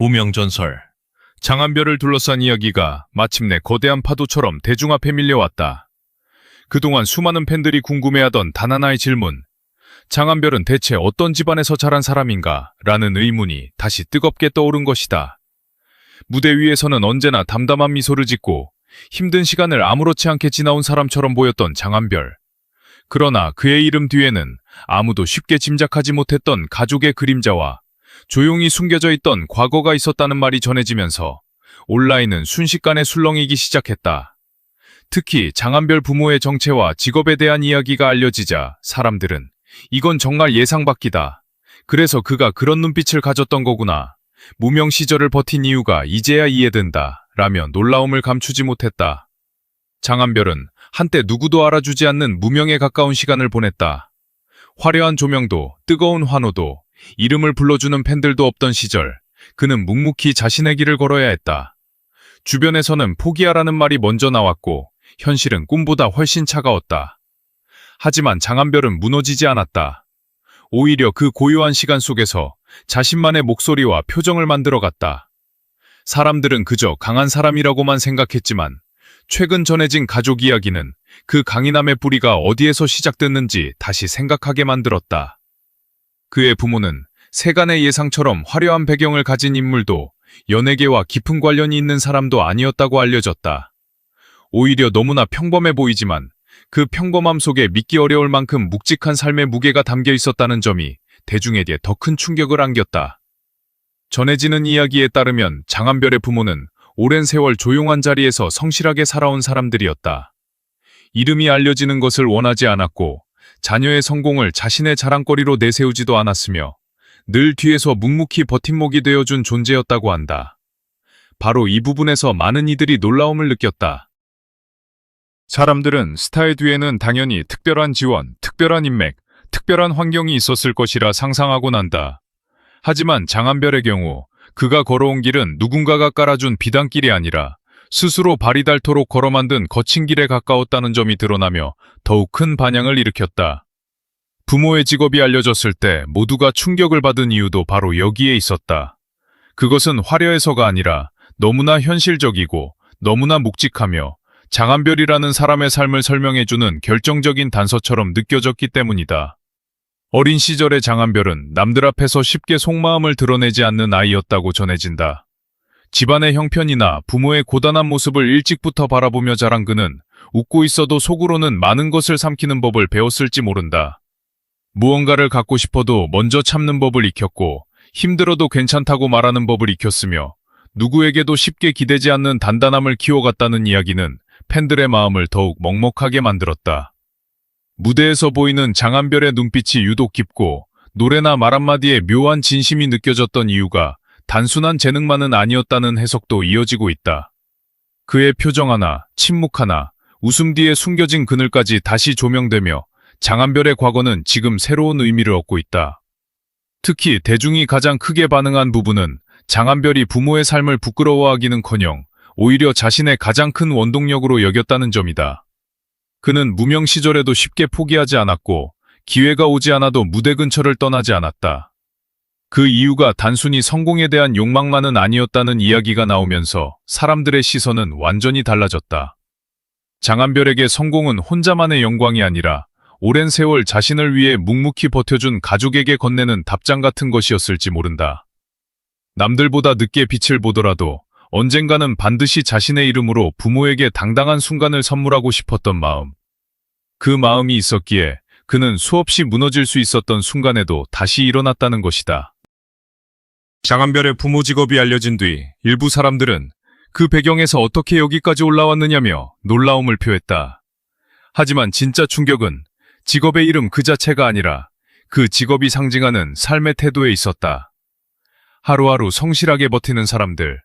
무명전설. 장한별을 둘러싼 이야기가 마침내 거대한 파도처럼 대중 앞에 밀려왔다. 그동안 수많은 팬들이 궁금해하던 단 하나의 질문. 장한별은 대체 어떤 집안에서 자란 사람인가? 라는 의문이 다시 뜨겁게 떠오른 것이다. 무대 위에서는 언제나 담담한 미소를 짓고 힘든 시간을 아무렇지 않게 지나온 사람처럼 보였던 장한별. 그러나 그의 이름 뒤에는 아무도 쉽게 짐작하지 못했던 가족의 그림자와 조용히 숨겨져 있던 과거가 있었다는 말이 전해지면서 온라인은 순식간에 술렁이기 시작했다. 특히 장한별 부모의 정체와 직업에 대한 이야기가 알려지자 사람들은 이건 정말 예상 밖이다. 그래서 그가 그런 눈빛을 가졌던 거구나. 무명 시절을 버틴 이유가 이제야 이해된다. 라며 놀라움을 감추지 못했다. 장한별은 한때 누구도 알아주지 않는 무명에 가까운 시간을 보냈다. 화려한 조명도 뜨거운 환호도 이름을 불러주는 팬들도 없던 시절, 그는 묵묵히 자신의 길을 걸어야 했다. 주변에서는 포기하라는 말이 먼저 나왔고 현실은 꿈보다 훨씬 차가웠다. 하지만 장한별은 무너지지 않았다. 오히려 그 고요한 시간 속에서 자신만의 목소리와 표정을 만들어갔다. 사람들은 그저 강한 사람이라고만 생각했지만 최근 전해진 가족 이야기는 그 강인함의 뿌리가 어디에서 시작됐는지 다시 생각하게 만들었다. 그의 부모는 세간의 예상처럼 화려한 배경을 가진 인물도 연예계와 깊은 관련이 있는 사람도 아니었다고 알려졌다. 오히려 너무나 평범해 보이지만 그 평범함 속에 믿기 어려울 만큼 묵직한 삶의 무게가 담겨 있었다는 점이 대중에게 더 큰 충격을 안겼다. 전해지는 이야기에 따르면 장한별의 부모는 오랜 세월 조용한 자리에서 성실하게 살아온 사람들이었다. 이름이 알려지는 것을 원하지 않았고 자녀의 성공을 자신의 자랑거리로 내세우지도 않았으며 늘 뒤에서 묵묵히 버팀목이 되어준 존재였다고 한다. 바로 이 부분에서 많은 이들이 놀라움을 느꼈다. 사람들은 스타의 뒤에는 당연히 특별한 지원, 특별한 인맥, 특별한 환경이 있었을 것이라 상상하곤 한다. 하지만 장한별의 경우 그가 걸어온 길은 누군가가 깔아준 비단길이 아니라 스스로 발이 닳도록 걸어 만든 거친 길에 가까웠다는 점이 드러나며 더욱 큰 반향을 일으켰다. 부모의 직업이 알려졌을 때 모두가 충격을 받은 이유도 바로 여기에 있었다. 그것은 화려해서가 아니라 너무나 현실적이고 너무나 묵직하며 장한별이라는 사람의 삶을 설명해주는 결정적인 단서처럼 느껴졌기 때문이다. 어린 시절의 장한별은 남들 앞에서 쉽게 속마음을 드러내지 않는 아이였다고 전해진다. 집안의 형편이나 부모의 고단한 모습을 일찍부터 바라보며 자란 그는 웃고 있어도 속으로는 많은 것을 삼키는 법을 배웠을지 모른다. 무언가를 갖고 싶어도 먼저 참는 법을 익혔고 힘들어도 괜찮다고 말하는 법을 익혔으며 누구에게도 쉽게 기대지 않는 단단함을 키워갔다는 이야기는 팬들의 마음을 더욱 먹먹하게 만들었다. 무대에서 보이는 장한별의 눈빛이 유독 깊고 노래나 말 한마디에 묘한 진심이 느껴졌던 이유가 단순한 재능만은 아니었다는 해석도 이어지고 있다. 그의 표정 하나, 침묵 하나, 웃음 뒤에 숨겨진 그늘까지 다시 조명되며 장한별의 과거는 지금 새로운 의미를 얻고 있다. 특히 대중이 가장 크게 반응한 부분은 장한별이 부모의 삶을 부끄러워하기는커녕 오히려 자신의 가장 큰 원동력으로 여겼다는 점이다. 그는 무명 시절에도 쉽게 포기하지 않았고 기회가 오지 않아도 무대 근처를 떠나지 않았다. 그 이유가 단순히 성공에 대한 욕망만은 아니었다는 이야기가 나오면서 사람들의 시선은 완전히 달라졌다. 장한별에게 성공은 혼자만의 영광이 아니라 오랜 세월 자신을 위해 묵묵히 버텨준 가족에게 건네는 답장 같은 것이었을지 모른다. 남들보다 늦게 빛을 보더라도 언젠가는 반드시 자신의 이름으로 부모에게 당당한 순간을 선물하고 싶었던 마음. 그 마음이 있었기에 그는 수없이 무너질 수 있었던 순간에도 다시 일어났다는 것이다. 장한별의 부모 직업이 알려진 뒤 일부 사람들은 그 배경에서 어떻게 여기까지 올라왔느냐며 놀라움을 표했다. 하지만 진짜 충격은 직업의 이름 그 자체가 아니라 그 직업이 상징하는 삶의 태도에 있었다. 하루하루 성실하게 버티는 사람들,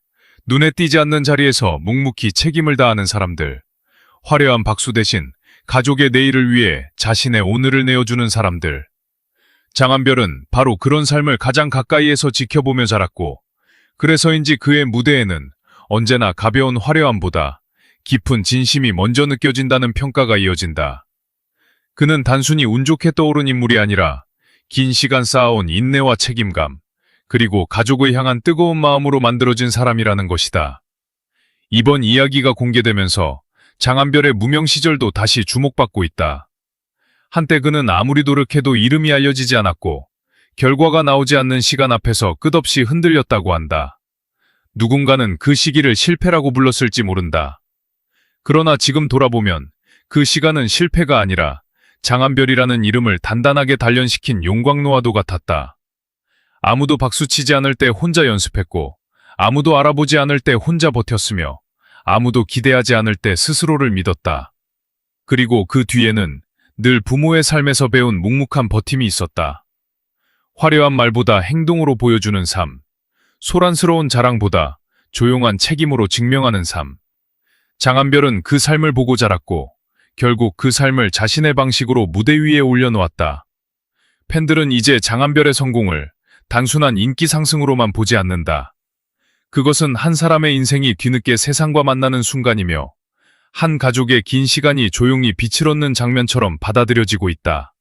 눈에 띄지 않는 자리에서 묵묵히 책임을 다하는 사람들, 화려한 박수 대신 가족의 내일을 위해 자신의 오늘을 내어주는 사람들. 장한별은 바로 그런 삶을 가장 가까이에서 지켜보며 자랐고, 그래서인지 그의 무대에는 언제나 가벼운 화려함보다 깊은 진심이 먼저 느껴진다는 평가가 이어진다. 그는 단순히 운 좋게 떠오른 인물이 아니라 긴 시간 쌓아온 인내와 책임감, 그리고 가족을 향한 뜨거운 마음으로 만들어진 사람이라는 것이다. 이번 이야기가 공개되면서 장한별의 무명 시절도 다시 주목받고 있다. 한때 그는 아무리 노력해도 이름이 알려지지 않았고 결과가 나오지 않는 시간 앞에서 끝없이 흔들렸다고 한다. 누군가는 그 시기를 실패라고 불렀을지 모른다. 그러나 지금 돌아보면 그 시간은 실패가 아니라 장한별이라는 이름을 단단하게 단련시킨 용광로와도 같았다. 아무도 박수치지 않을 때 혼자 연습했고, 아무도 알아보지 않을 때 혼자 버텼으며, 아무도 기대하지 않을 때 스스로를 믿었다. 그리고 그 뒤에는 늘 부모의 삶에서 배운 묵묵한 버팀이 있었다. 화려한 말보다 행동으로 보여주는 삶, 소란스러운 자랑보다 조용한 책임으로 증명하는 삶. 장한별은 그 삶을 보고 자랐고, 결국 그 삶을 자신의 방식으로 무대 위에 올려놓았다. 팬들은 이제 장한별의 성공을 단순한 인기 상승으로만 보지 않는다. 그것은 한 사람의 인생이 뒤늦게 세상과 만나는 순간이며 한 가족의 긴 시간이 조용히 빛을 얻는 장면처럼 받아들여지고 있다.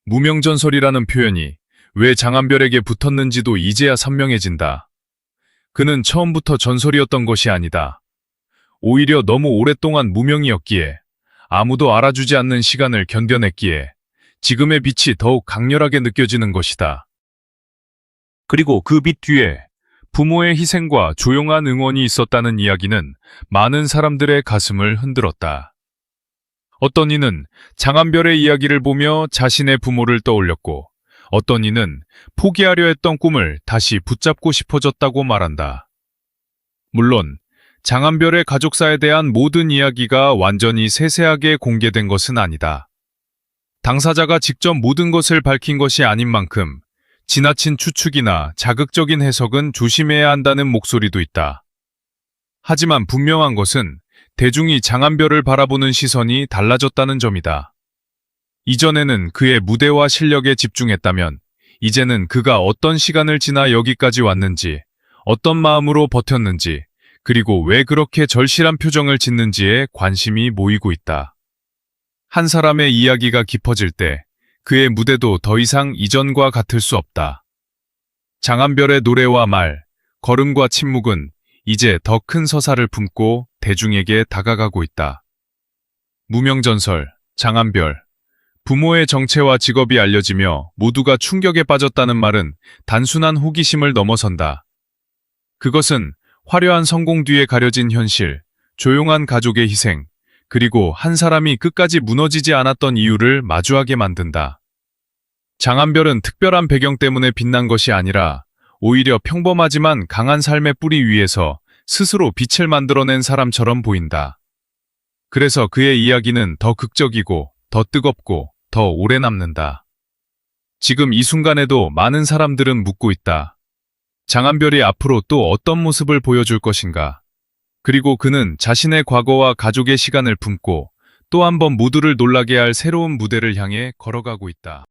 무명전설이라는 표현이 왜 장한별에게 붙었는지도 이제야 선명해진다. 그는 처음부터 전설이었던 것이 아니다. 오히려 너무 오랫동안 무명이었기에 아무도 알아주지 않는 시간을 견뎌냈기에 지금의 빛이 더욱 강렬하게 느껴지는 것이다. 그리고 그 빛 뒤에 부모의 희생과 조용한 응원이 있었다는 이야기는 많은 사람들의 가슴을 흔들었다. 어떤 이는 장한별의 이야기를 보며 자신의 부모를 떠올렸고, 어떤 이는 포기하려 했던 꿈을 다시 붙잡고 싶어졌다고 말한다. 물론 장한별의 가족사에 대한 모든 이야기가 완전히 세세하게 공개된 것은 아니다. 당사자가 직접 모든 것을 밝힌 것이 아닌 만큼 지나친 추측이나 자극적인 해석은 조심해야 한다는 목소리도 있다. 하지만 분명한 것은 대중이 장한별을 바라보는 시선이 달라졌다는 점이다. 이전에는 그의 무대와 실력에 집중했다면 이제는 그가 어떤 시간을 지나 여기까지 왔는지, 어떤 마음으로 버텼는지, 그리고 왜 그렇게 절실한 표정을 짓는지에 관심이 모이고 있다. 한 사람의 이야기가 깊어질 때 그의 무대도 더 이상 이전과 같을 수 없다. 장한별의 노래와 말, 걸음과 침묵은 이제 더 큰 서사를 품고 대중에게 다가가고 있다. 무명전설, 장한별. 부모의 정체와 직업이 알려지며 모두가 충격에 빠졌다는 말은 단순한 호기심을 넘어선다. 그것은 화려한 성공 뒤에 가려진 현실, 조용한 가족의 희생, 그리고 한 사람이 끝까지 무너지지 않았던 이유를 마주하게 만든다. 장한별은 특별한 배경 때문에 빛난 것이 아니라 오히려 평범하지만 강한 삶의 뿌리 위에서 스스로 빛을 만들어낸 사람처럼 보인다. 그래서 그의 이야기는 더 극적이고 더 뜨겁고 더 오래 남는다. 지금 이 순간에도 많은 사람들은 묻고 있다. 장한별이 앞으로 또 어떤 모습을 보여줄 것인가? 그리고 그는 자신의 과거와 가족의 시간을 품고 또 한 번 모두를 놀라게 할 새로운 무대를 향해 걸어가고 있다.